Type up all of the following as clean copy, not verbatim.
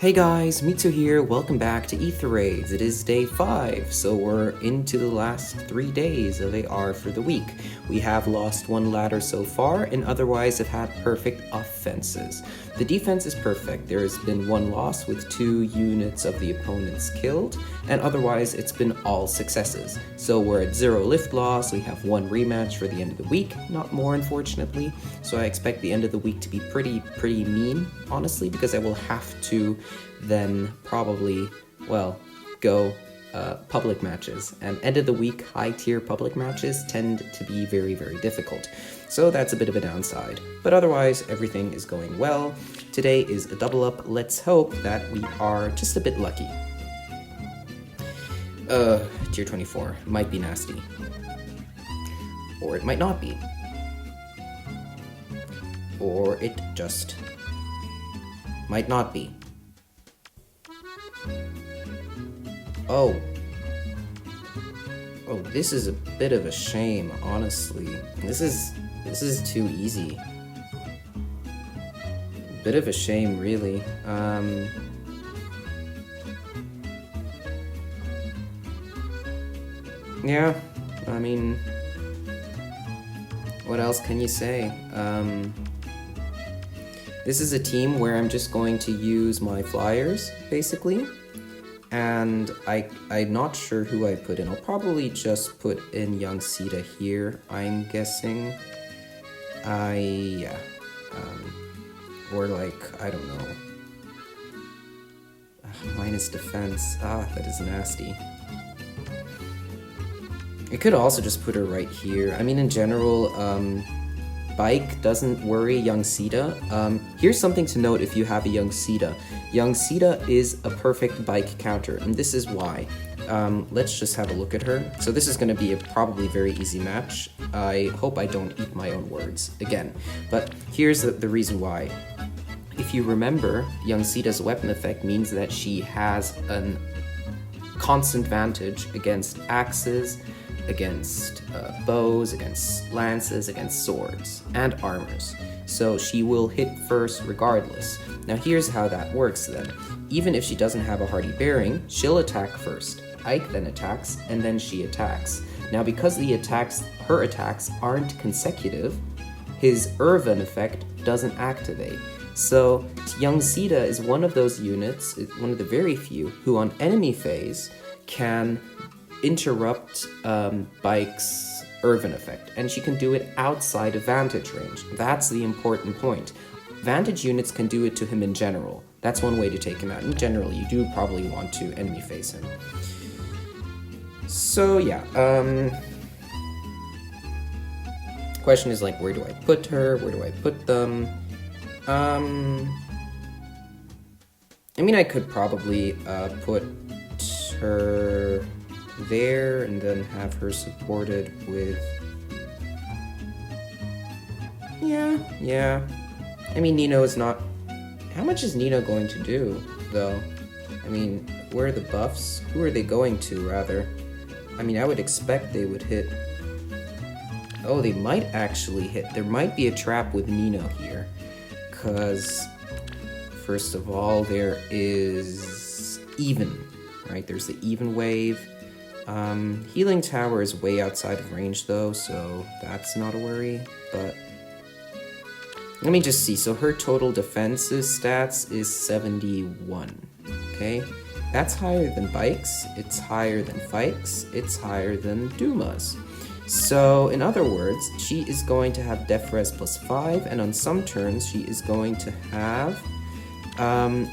Hey guys, Mitsu here, welcome back to Ether Raids. It is day 5, so we're into the last 3 days of AR for the week. We have lost one ladder so far, and otherwise have had perfect offenses. The defense is perfect. There has been one loss with 2 units of the opponents killed, and otherwise it's been all successes. So we're at 0 lift loss, we have 1 rematch for the end of the week, not more unfortunately. So I expect the end of the week to be pretty mean, honestly, because I will have to then probably, go public matches. And end of the week high tier public matches tend to be very difficult. So that's a bit of a downside. But otherwise, everything is going well. Today is a double up. Let's hope that we are just a bit lucky. Tier 24 might be nasty. Or it might not be. Or it just might not be. Oh, this is a bit of a shame, honestly. This is too easy. Bit of a shame, really. Yeah, I mean, what else can you say? This is a team where I'm just going to use my flyers, basically. And I'm not sure who I put in. I'll probably just put in young Sita here, I'm guessing. Or like, I don't know. Minus defense. That is nasty. I could also just put her right here. I mean, in general, Bike doesn't worry young Sita. Here's something to note if you have a young Sita. Young Sita is a perfect Bike counter, and this is why. Let's just have a look at her. So this is going to be a probably very easy match. I hope I don't eat my own words again. But here's the reason why. If you remember, young Sita's weapon effect means that she has a constant advantage against axes, against bows, against lances, against swords, and armors. So she will hit first regardless. Now here's how that works then. Even if she doesn't have a hardy bearing, she'll attack first. Ike then attacks, and then she attacks. Now because her attacks aren't consecutive, his Irvin effect doesn't activate. So young Sita is one of those units, one of the very few, who on enemy phase can interrupt Bike's Irvin effect, and she can do it outside of vantage range. That's the important point. Vantage units can do it to him in general. That's one way to take him out. In general, you do probably want to enemy face him. So yeah, question is like, where do I put her? Where do I put them? I mean, I could probably put her there and then have her supported with... Yeah. I mean, Nino is not... How much is Nino going to do, though? I mean, where are the buffs? Who are they going to, rather? I mean, I would expect they would hit... Oh, they might actually hit. There might be a trap with Nino here. Because, first of all, there is even, right? There's the even wave. Healing Tower is way outside of range though, so that's not a worry, but let me just see. So her total defenses stats is 71, okay? That's higher than Bike's, it's higher than Fike's, it's higher than Duma's. So in other words, she is going to have Def Res +5, and on some turns she is going to have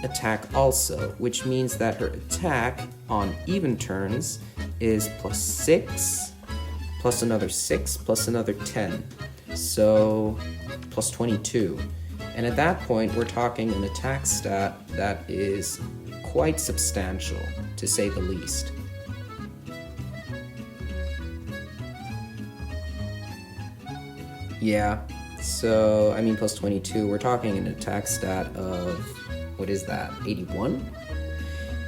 attack also, which means that her attack on even turns is +6, plus another 6, plus another 10, so plus 22. And at that point, we're talking an attack stat that is quite substantial, to say the least. Yeah, so, I mean, plus 22, we're talking an attack stat of, what is that, 81?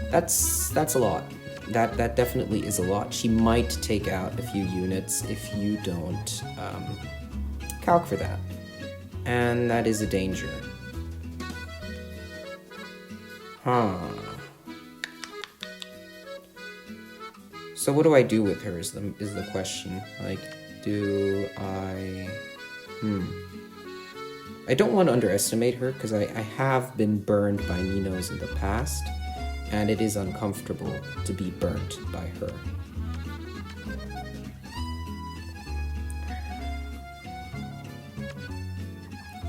That's a lot. That definitely is a lot. She might take out a few units if you don't calc for that. And that is a danger. Huh. So what do I do with her is the question. Like, do I... I don't want to underestimate her, because I have been burned by Ninos in the past, and it is uncomfortable to be burnt by her.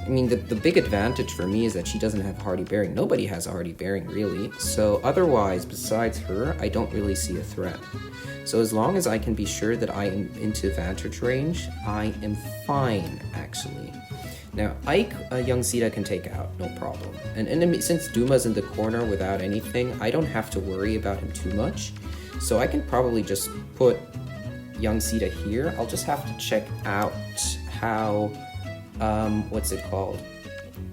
I mean, the big advantage for me is that she doesn't have hardy bearing. Nobody has a hardy bearing, really. So otherwise, besides her, I don't really see a threat. So as long as I can be sure that I am into vantage range, I am fine, actually. Now, Ike, young Sita can take out, no problem. And since Duma's in the corner without anything, I don't have to worry about him too much. So I can probably just put young Sita here. I'll just have to check out how... what's it called?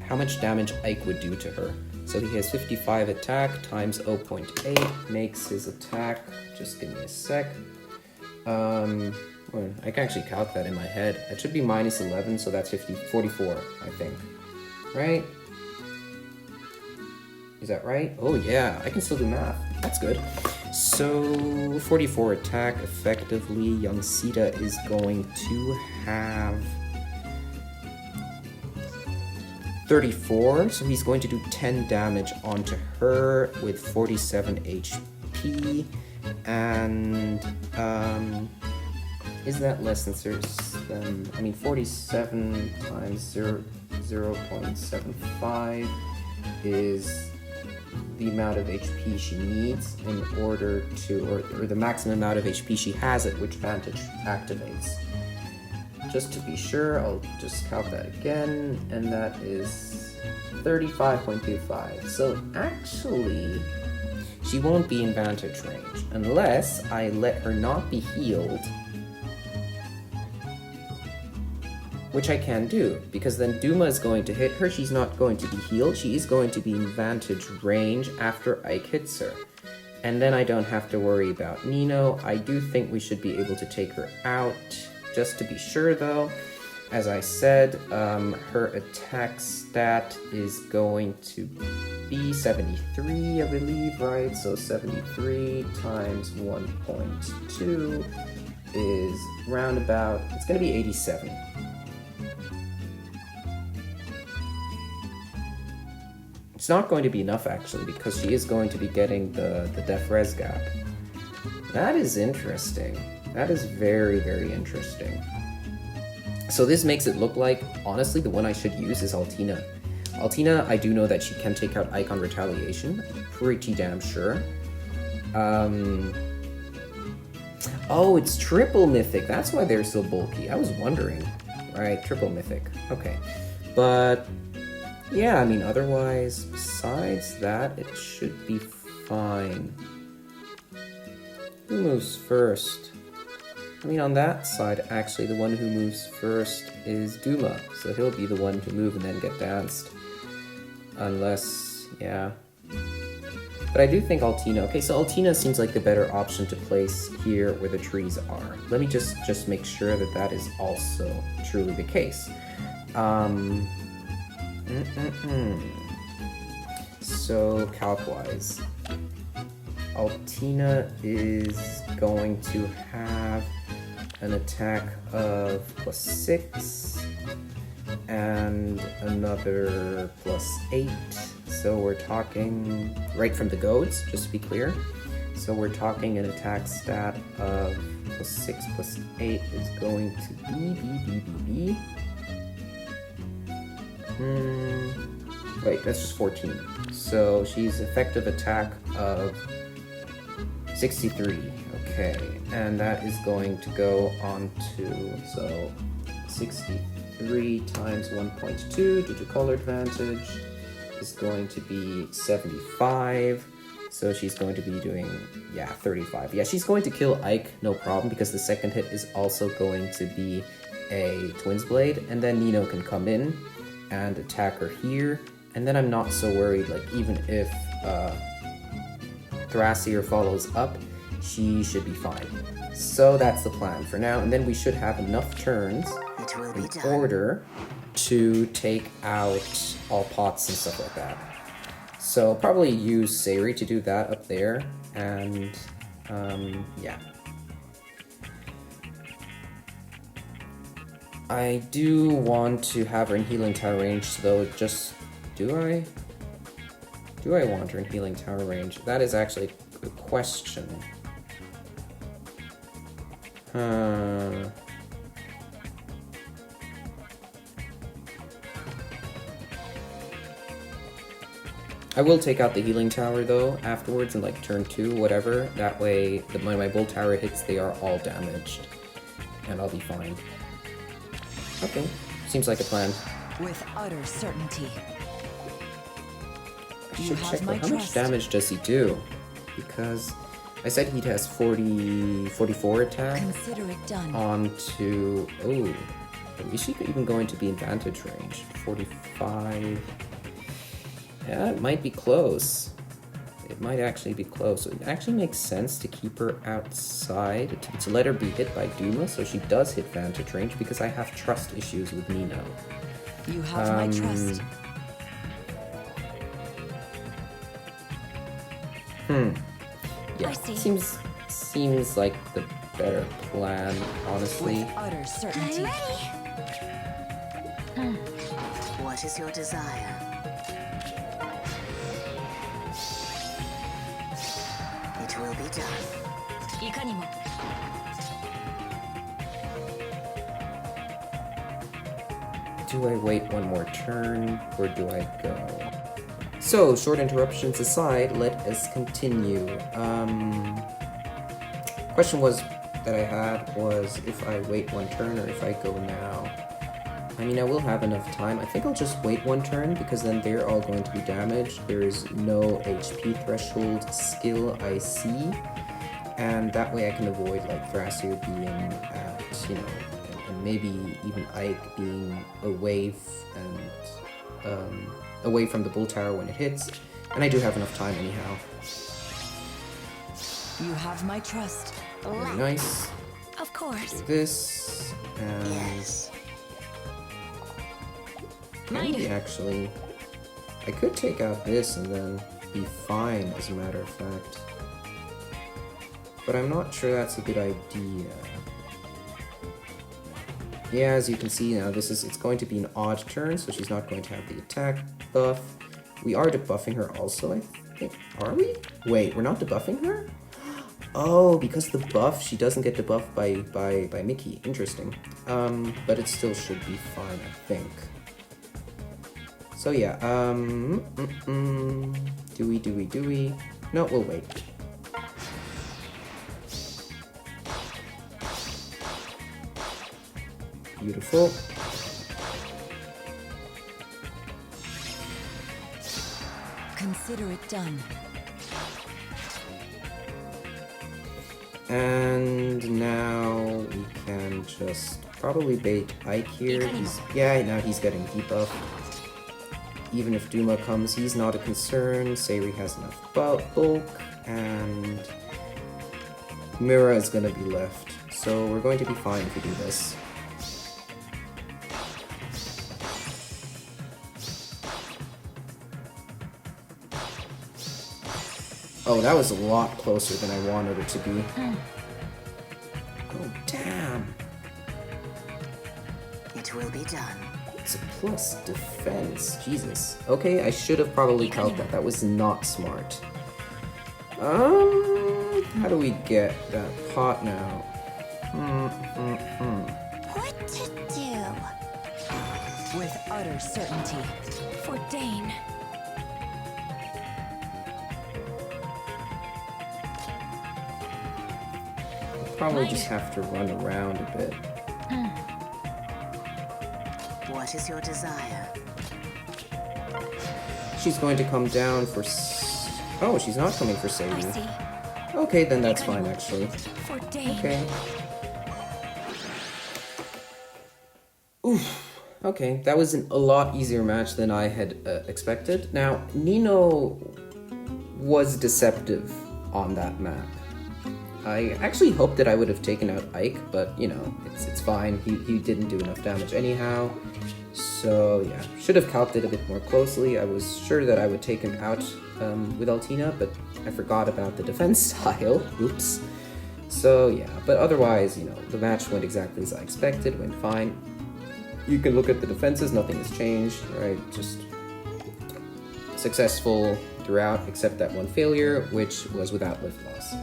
How much damage Ike would do to her. So he has 55 attack times 0.8 makes his attack. Just give me a sec. Well, I can actually calc that in my head. That should be minus 11, so that's 44, I think. Right? Is that right? Oh yeah, I can still do math. That's good. So 44 attack, effectively, young Sita is going to have 34, so he's going to do 10 damage onto her with 47 HP, and is that less than 47 times 0.75 is the amount of HP she needs in order to, or the maximum amount of HP she has at which Vantage activates. Just to be sure, I'll just count that again, and that is 35.25. So actually, she won't be in Vantage range unless I let her not be healed, which I can do, because then Duma is going to hit her. She's not going to be healed. She is going to be in Vantage range after Ike hits her. And then I don't have to worry about Nino. I do think we should be able to take her out. Just to be sure though, as I said, her attack stat is going to be 73, I believe, right? So 73 times 1.2 is roundabout, it's going to be 87. It's not going to be enough actually, because she is going to be getting the def res gap. That is interesting. That is very, very interesting. So this makes it look like, honestly, the one I should use is Altina. Altina, I do know that she can take out Ike on retaliation. Pretty damn sure. Oh, it's triple mythic. That's why they're so bulky. I was wondering. Right, triple mythic. Okay. But, yeah, I mean, otherwise, besides that, it should be fine. Who moves first? I mean, on that side, actually, the one who moves first is Duma, so he'll be the one to move and then get danced. Unless, yeah. But I do think Altina... Okay, so Altina seems like the better option to place here where the trees are. Let me just make sure that that is also truly the case. So, calc-wise, Altina is going to have an attack of +6 and another +8. So we're talking right from the goads, just to be clear. So we're talking an attack stat of +6 +8 is going to be wait, that's just 14. So she's effective attack of 63. Okay, and that is going to go on to, so 63 times 1.2 due to color advantage is going to be 75. So she's going to be doing, yeah, 35. Yeah, she's going to kill Ike, no problem, because the second hit is also going to be a Twins Blade, and then Nino can come in and attack her here, and then I'm not so worried, like, even if Thrasier follows up, she should be fine. So that's the plan for now, and then we should have enough turns in order to take out all pots and stuff like that. So probably use Sayori to do that up there, and yeah. I do want to have her in healing tower range, though. Just do I want her in healing tower range? That is actually a question. I will take out the healing tower though afterwards in like turn 2, whatever. That way, when my bull tower hits, they are all damaged, and I'll be fine. Okay, seems like a plan. With utter certainty. I should check how much damage does he do, because I said he has 44 attack. Consider it done. Onto is she even going to be in vantage range? 45. Yeah, it might be close. It might actually be close. So it actually makes sense to keep her outside, to let her be hit by Duma, so she does hit vantage range, because I have trust issues with Nino. You have my trust. Yeah, seems like the better plan, honestly. With utter certainty. What is your desire? It will be done. Do I wait one more turn, or do I go? So, short interruptions aside, let us continue. Question that I had was if I wait one turn or if I go now. I mean, I will have enough time. I think I'll just wait one turn, because then they're all going to be damaged. There is no HP threshold skill I see, and that way I can avoid like Thrasir being at, you know, and maybe even Ike being away away from the bull tower when it hits, and I do have enough time anyhow. You have my trust. Very nice. Of course. Do this, and Yes. maybe actually, I could take out this and then be fine, as a matter of fact. But I'm not sure that's a good idea. Yeah, as you can see now, it's going to be an odd turn, so she's not going to have the attack buff. We are debuffing her also, I think. Are we? Wait, we're not debuffing her? Oh, because the buff, she doesn't get debuffed by Mickey. Interesting. But it still should be fine, I think. So yeah, do we? No, we'll wait. Beautiful. Consider it done. And now we can just probably bait Ike here. Now he's getting debuff. Even if Duma comes, he's not a concern. Sayori has enough bulk, and Mira is gonna be left. So we're going to be fine if we do this. Oh, that was a lot closer than I wanted it to be. Oh, damn. It will be done. It's a plus defense. Jesus. Okay, I should have probably calced that. That was not smart. How do we get that pot now? What to do? With utter certainty. For Dane. Probably just have to run around a bit. What is your desire? She's going to come down for... Oh, she's not coming for I Sayori. see. Okay, then that's fine, actually. For Dane. Okay. Oof. Okay, that was a lot easier match than I had expected. Now, Nino was deceptive on that map. I actually hoped that I would have taken out Ike, but, you know, it's fine. He didn't do enough damage anyhow. So yeah, should have calced it a bit more closely. I was sure that I would take him out with Altina, but I forgot about the defense style. Oops. So yeah, but otherwise, you know, the match went exactly as I expected, went fine. You can look at the defenses, nothing has changed, right? Just successful throughout, except that one failure, which was without lift loss.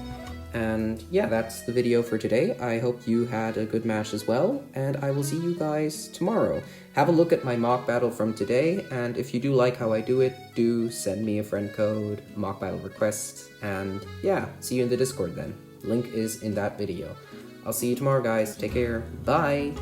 And yeah, that's the video for today. I hope you had a good match as well, and I will see you guys tomorrow. Have a look at my mock battle from today, and if you do like how I do it, do send me a friend code, a mock battle request, and yeah, see you in the Discord then. Link is in that video. I'll see you tomorrow, guys. Take care. Bye!